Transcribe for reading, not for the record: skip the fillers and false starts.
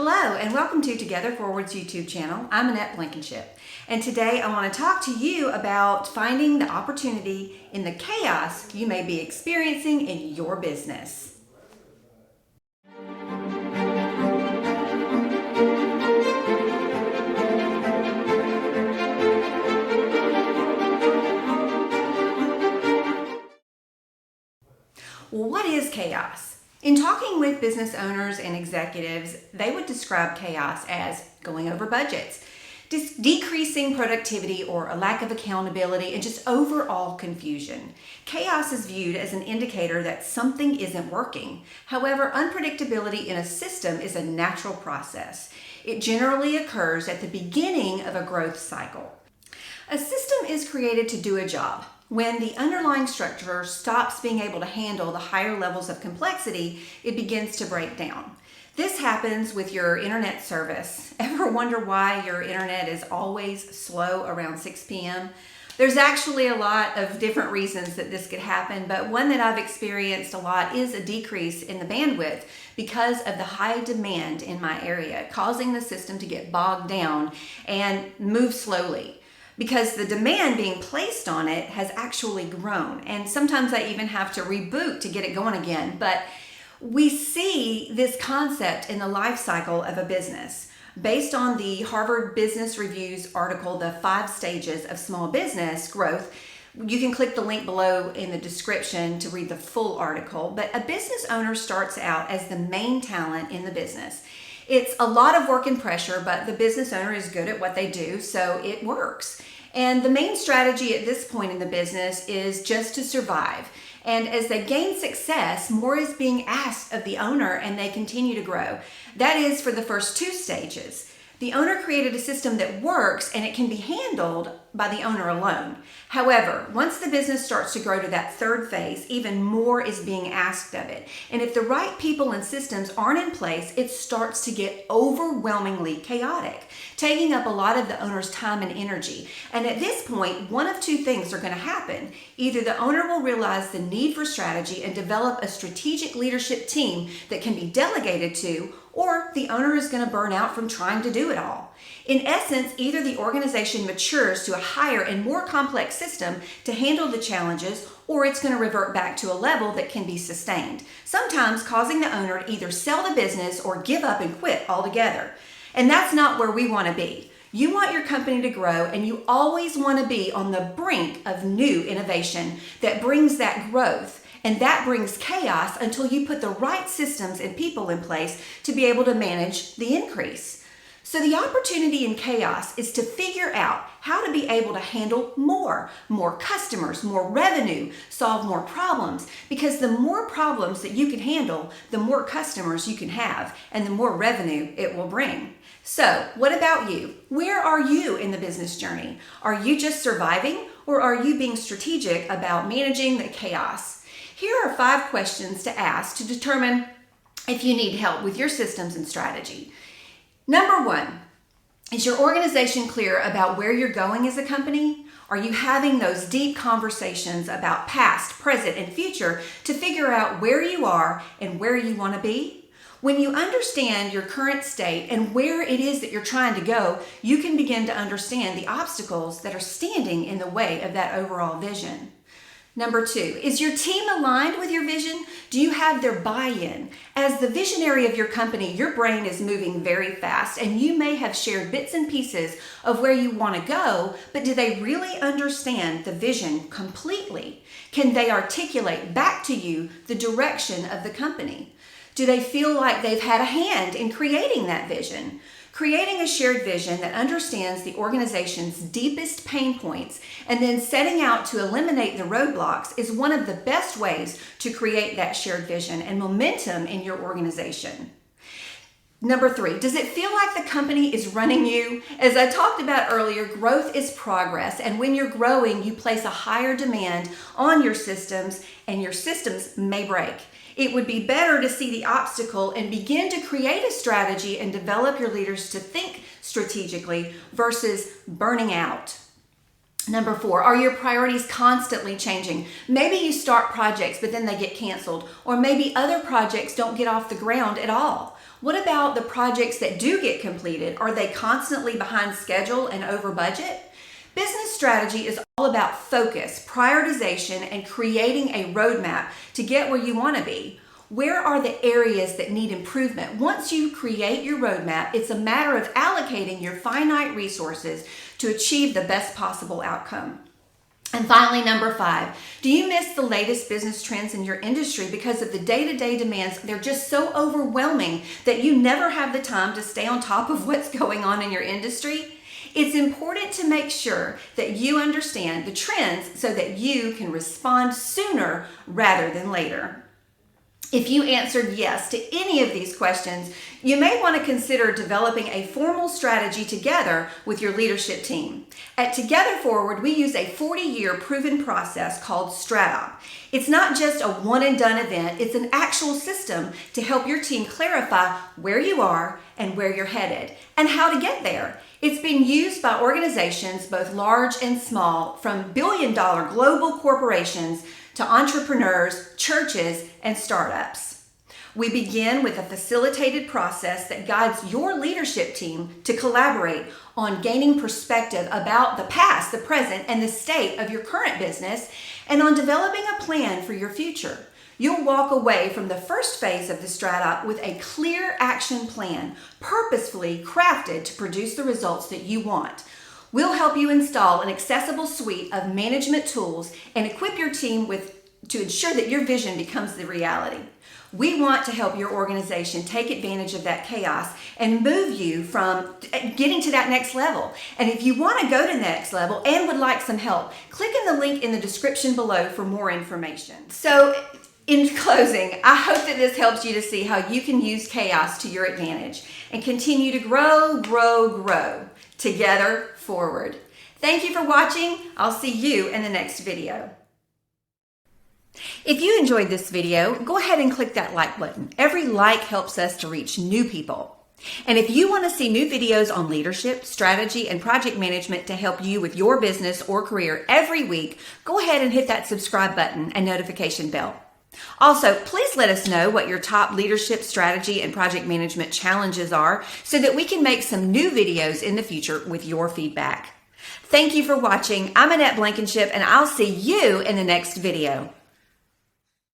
Hello and welcome to Together Forward's YouTube channel. I'm Annette Blankenship, and today I want to talk to you about finding the opportunity in the chaos you may be experiencing in your business. Well, what is chaos? In talking with business owners and executives, they would describe chaos as going over budgets, decreasing productivity or a lack of accountability, and just overall confusion. Chaos is viewed as an indicator that something isn't working. However, unpredictability in a system is a natural process. It generally occurs at the beginning of a growth cycle. A system is created to do a job. When the underlying structure stops being able to handle the higher levels of complexity, it begins to break down. This happens with your internet service. Ever wonder why your internet is always slow around 6 p.m.? There's actually a lot of different reasons that this could happen, but one that I've experienced a lot is a decrease in the bandwidth because of the high demand in my area, causing the system to get bogged down and move slowly, because the demand being placed on it has actually grown. And sometimes I even have to reboot to get it going again. But we see this concept in the life cycle of a business. Based on the Harvard Business Review's article, The 5 Stages of Small Business Growth, you can click the link below in the description to read the full article. But a business owner starts out as the main talent in the business. It's a lot of work and pressure, but the business owner is good at what they do, so it works. And the main strategy at this point in the business is just to survive. And as they gain success, more is being asked of the owner and they continue to grow. That is for the first 2 stages. The owner created a system that works and it can be handled by the owner alone. However, once the business starts to grow to that 3rd phase, even more is being asked of it. And if the right people and systems aren't in place, it starts to get overwhelmingly chaotic, taking up a lot of the owner's time and energy. And at this point, one of 2 things are going to happen. Either the owner will realize the need for strategy and develop a strategic leadership team that can be delegated to, or the owner is going to burn out from trying to do it all. In essence, either the organization matures to a higher and more complex system to handle the challenges, or it's going to revert back to a level that can be sustained, sometimes causing the owner to either sell the business or give up and quit altogether. And that's not where we want to be. You want your company to grow, and you always want to be on the brink of new innovation that brings that growth. And that brings chaos until you put the right systems and people in place to be able to manage the increase. So the opportunity in chaos is to figure out how to be able to handle more customers, more revenue, solve more problems. Because the more problems that you can handle, the more customers you can have, and the more revenue it will bring. So what about you? Where are you in the business journey? Are you just surviving, or are you being strategic about managing the chaos? Here are 5 questions to ask to determine if you need help with your systems and strategy. Number 1, is your organization clear about where you're going as a company? Are you having those deep conversations about past, present, and future to figure out where you are and where you want to be? When you understand your current state and where it is that you're trying to go, you can begin to understand the obstacles that are standing in the way of that overall vision. Number 2, is your team aligned with your vision? Do you have their buy-in? As the visionary of your company, your brain is moving very fast, and you may have shared bits and pieces of where you want to go, but do they really understand the vision completely? Can they articulate back to you the direction of the company? Do they feel like they've had a hand in creating that vision? Creating a shared vision that understands the organization's deepest pain points and then setting out to eliminate the roadblocks is one of the best ways to create that shared vision and momentum in your organization. Number 3, does it feel like the company is running you? As I talked about earlier, growth is progress, and when you're growing, you place a higher demand on your systems, and your systems may break. It would be better to see the obstacle and begin to create a strategy and develop your leaders to think strategically versus burning out. Number 4, are your priorities constantly changing? Maybe you start projects, but then they get canceled, or maybe other projects don't get off the ground at all. What about the projects that do get completed? Are they constantly behind schedule and over budget? Business strategy is all about focus, prioritization, and creating a roadmap to get where you want to be. Where are the areas that need improvement? Once you create your roadmap, it's a matter of allocating your finite resources to achieve the best possible outcome. And finally, number 5, do you miss the latest business trends in your industry because of the day-to-day demands? They're just so overwhelming that you never have the time to stay on top of what's going on in your industry. It's important to make sure that you understand the trends so that you can respond sooner rather than later. If you answered yes to any of these questions, you may want to consider developing a formal strategy together with your leadership team. At Together Forward, we use a 40-year proven process called StratOp. It's not just a one-and-done event, it's an actual system to help your team clarify where you are and where you're headed and how to get there. It's been used by organizations, both large and small, from billion-dollar global corporations to entrepreneurs, churches, and startups. We begin with a facilitated process that guides your leadership team to collaborate on gaining perspective about the past, the present, and the state of your current business, and on developing a plan for your future. You'll walk away from the first phase of the StratOp with a clear action plan, purposefully crafted to produce the results that you want. We'll help you install an accessible suite of management tools and equip your team to ensure that your vision becomes the reality. We want to help your organization take advantage of that chaos and move you from getting to that next level. And if you want to go to the next level and would like some help, click in the link in the description below for more information. So, in closing, I hope that this helps you to see how you can use chaos to your advantage and continue to grow together forward. Thank you for watching. I'll see you in the next video. If you enjoyed this video, go ahead and click that like button. Every like helps us to reach new people. And if you want to see new videos on leadership, strategy, and project management to help you with your business or career every week, go ahead and hit that subscribe button and notification bell. Also, please let us know what your top leadership, strategy, and project management challenges are so that we can make some new videos in the future with your feedback. Thank you for watching. I'm Annette Blankenship, and I'll see you in the next video.